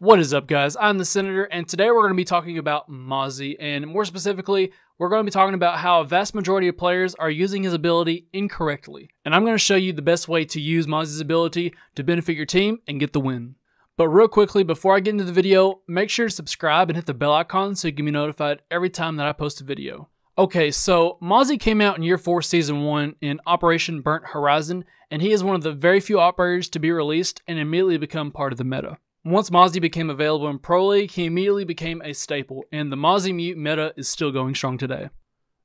What is up, guys? I'm the Senator, and today we're going to be talking about Mozzie, and more specifically, we're going to be talking about how a vast majority of players are using his ability incorrectly. And I'm going to show you the best way to use Mozzie's ability to benefit your team and get the win. But real quickly, before I get into the video, make sure to subscribe and hit the bell icon so you can be notified every time that I post a video. Okay, so Mozzie came out in Year 4 Season 1 in Operation Burnt Horizon, and he is one of the very few operators to be released and immediately become part of the meta. Once Mozzie became available in Pro League, he immediately became a staple, and the Mozzie Mute meta is still going strong today.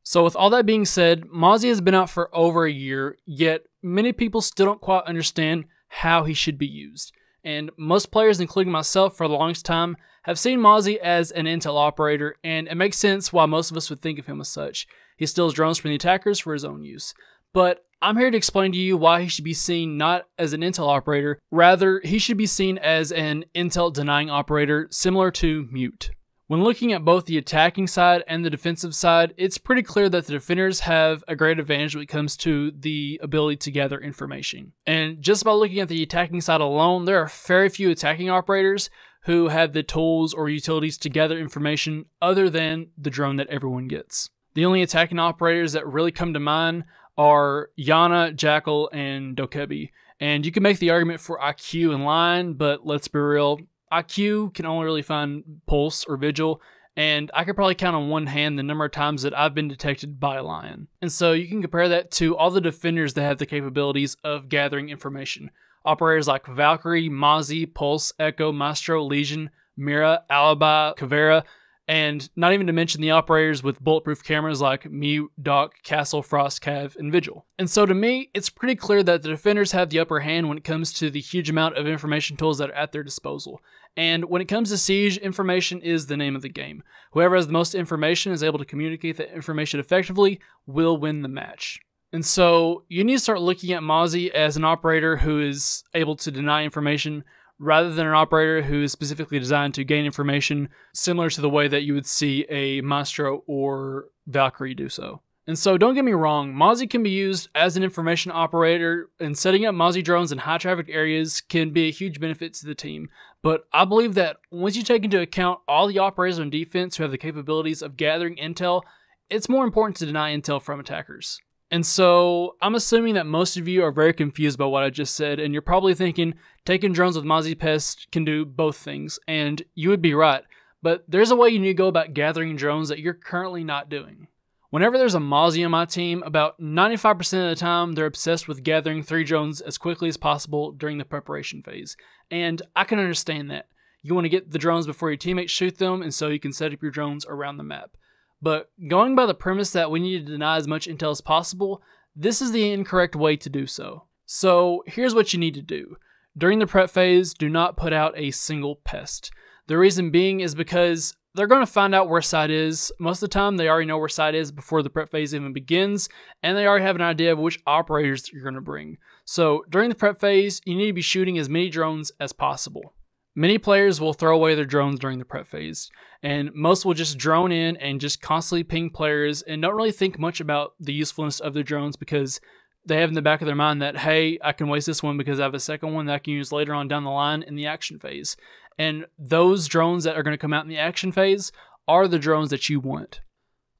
So with all that being said, Mozzie has been out for over a year, yet many people still don't quite understand how he should be used. And most players, including myself for the longest time, have seen Mozzie as an intel operator, and it makes sense why most of us would think of him as such. He steals drones from the attackers for his own use. But I'm here to explain to you why he should be seen not as an intel operator, rather he should be seen as an intel denying operator similar to Mute. When looking at both the attacking side and the defensive side, it's pretty clear that the defenders have a great advantage when it comes to the ability to gather information. And just by looking at the attacking side alone, there are very few attacking operators who have the tools or utilities to gather information other than the drone that everyone gets. The only attacking operators that really come to mind are Yana, Jackal, and Dokebi. And you can make the argument for IQ and Line, but let's be real, IQ can only really find Pulse or Vigil, and I could probably count on one hand the number of times that I've been detected by a Lion. And so you can compare that to all the defenders that have the capabilities of gathering information. Operators like Valkyrie, Mozzie, Pulse, Echo, Maestro, Legion, Mira, Alibi, Kavera, and not even to mention the operators with bulletproof cameras like Mute, Doc, Castle, Frost, Cav, and Vigil. And so to me, it's pretty clear that the defenders have the upper hand when it comes to the huge amount of information tools that are at their disposal. And when it comes to Siege, information is the name of the game. Whoever has the most information is able to communicate that information effectively will win the match. And so you need to start looking at Mozzie as an operator who is able to deny information rather than an operator who is specifically designed to gain information, similar to the way that you would see a Maestro or Valkyrie do so. And so don't get me wrong, Mozzie can be used as an information operator, and setting up Mozzie drones in high traffic areas can be a huge benefit to the team. But I believe that once you take into account all the operators on defense who have the capabilities of gathering intel, it's more important to deny intel from attackers. And so I'm assuming that most of you are very confused by what I just said, and you're probably thinking taking drones with Mozzie Pests can do both things, and you would be right. But there's a way you need to go about gathering drones that you're currently not doing. Whenever there's a Mozzie on my team, about 95% of the time they're obsessed with gathering 3 drones as quickly as possible during the preparation phase. And I can understand that. You want to get the drones before your teammates shoot them, and so you can set up your drones around the map. But going by the premise that we need to deny as much intel as possible, this is the incorrect way to do so. So here's what you need to do. During the prep phase, do not put out a single pest. The reason being is because they're going to find out where site is. Most of the time, they already know where site is before the prep phase even begins, and they already have an idea of which operators you're going to bring. So during the prep phase, you need to be shooting as many drones as possible. Many players will throw away their drones during the prep phase, and most will just drone in and just constantly ping players and don't really think much about the usefulness of their drones because they have in the back of their mind that, hey, I can waste this one because I have a second one that I can use later on down the line in the action phase. And those drones that are going to come out in the action phase are the drones that you want.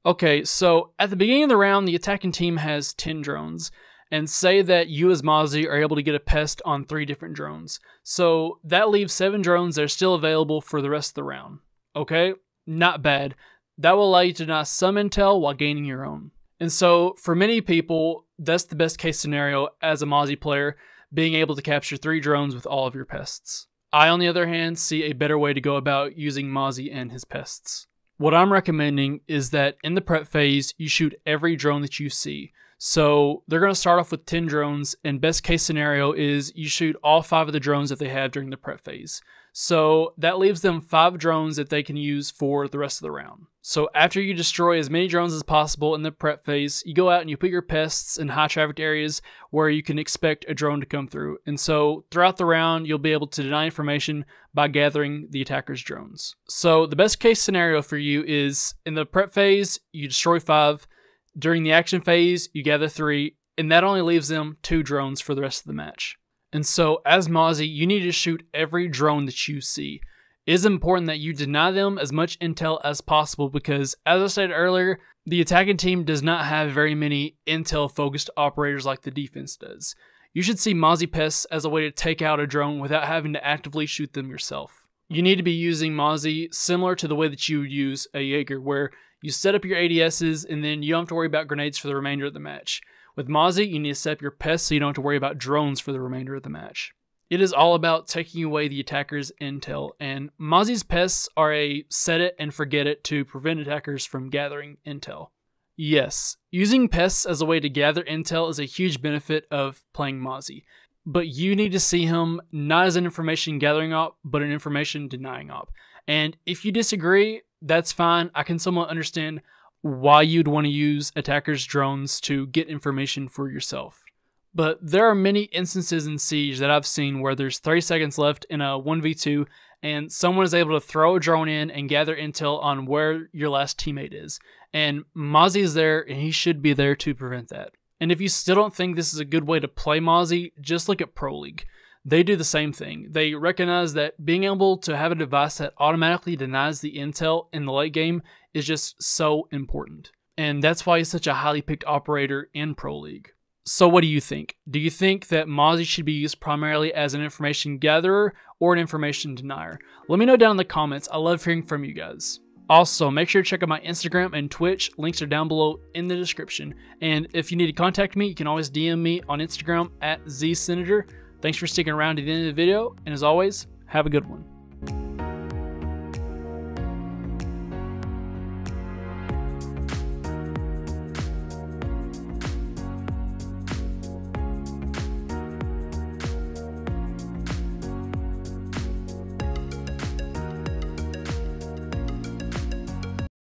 Okay, so at the beginning of the round, the attacking team has 10 drones. And say that you as Mozzie are able to get a pest on 3 different drones. So that leaves 7 drones that are still available for the rest of the round. Okay? Not bad. That will allow you to deny some intel while gaining your own. And so for many people, that's the best case scenario as a Mozzie player, being able to capture 3 drones with all of your pests. I, on the other hand, see a better way to go about using Mozzie and his pests. What I'm recommending is that in the prep phase, you shoot every drone that you see. So they're going to start off with 10 drones, and best case scenario is you shoot all 5 of the drones that they have during the prep phase. So that leaves them 5 drones that they can use for the rest of the round. So after you destroy as many drones as possible in the prep phase, you go out and you put your pests in high traffic areas where you can expect a drone to come through. And so throughout the round, you'll be able to deny information by gathering the attacker's drones. So the best case scenario for you is in the prep phase, you destroy 5. During the action phase, you gather 3, and that only leaves them 2 drones for the rest of the match. And so, as Mozzie, you need to shoot every drone that you see. It is important that you deny them as much intel as possible because, as I said earlier, the attacking team does not have very many intel-focused operators like the defense does. You should see Mozzie pests as a way to take out a drone without having to actively shoot them yourself. You need to be using Mozzie similar to the way that you would use a Jaeger, where you set up your ADSs and then you don't have to worry about grenades for the remainder of the match. With Mozzie, you need to set up your pests so you don't have to worry about drones for the remainder of the match. It is all about taking away the attacker's intel, and Mozzie's pests are a set it and forget it to prevent attackers from gathering intel. Yes, using pests as a way to gather intel is a huge benefit of playing Mozzie, but you need to see him not as an information gathering op, but an information denying op. And if you disagree, that's fine. I can somewhat understand why you'd want to use attackers' drones to get information for yourself. But there are many instances in Siege that I've seen where there's 30 seconds left in a 1v2 and someone is able to throw a drone in and gather intel on where your last teammate is. And Mozzie is there and he should be there to prevent that. And if you still don't think this is a good way to play Mozzie, just look at Pro League. They do the same thing. They recognize that being able to have a device that automatically denies the intel in the late game is just so important. And that's why he's such a highly picked operator in Pro League. So what do you think? Do you think that Mozzie should be used primarily as an information gatherer or an information denier? Let me know down in the comments. I love hearing from you guys. Also, make sure to check out my Instagram and Twitch. Links are down below in the description. And if you need to contact me, you can always DM me on Instagram @ZSenator. Thanks for sticking around to the end of the video. And as always, have a good one.